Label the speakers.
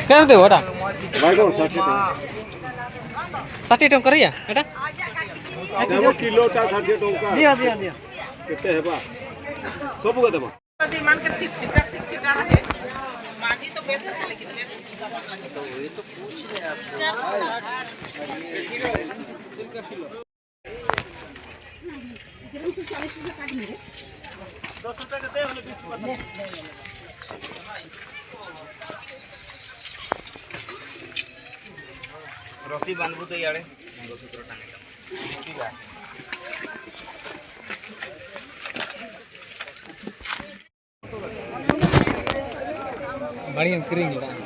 Speaker 1: क्या दे ओटा
Speaker 2: भाई को 60
Speaker 1: करिया एटा
Speaker 2: देखो किलो ता 60 टका
Speaker 1: दिया दिया दिया
Speaker 2: केते हेबा सब को देबो
Speaker 3: मान के 6 सीटर है मानी तो कैसे खाली कितने तो ये तो पूछ रहे आपको किलो रसी बांधबू तो यारे मंगलसूत्र टांगे ठीक है
Speaker 1: बढ़िया करेंगे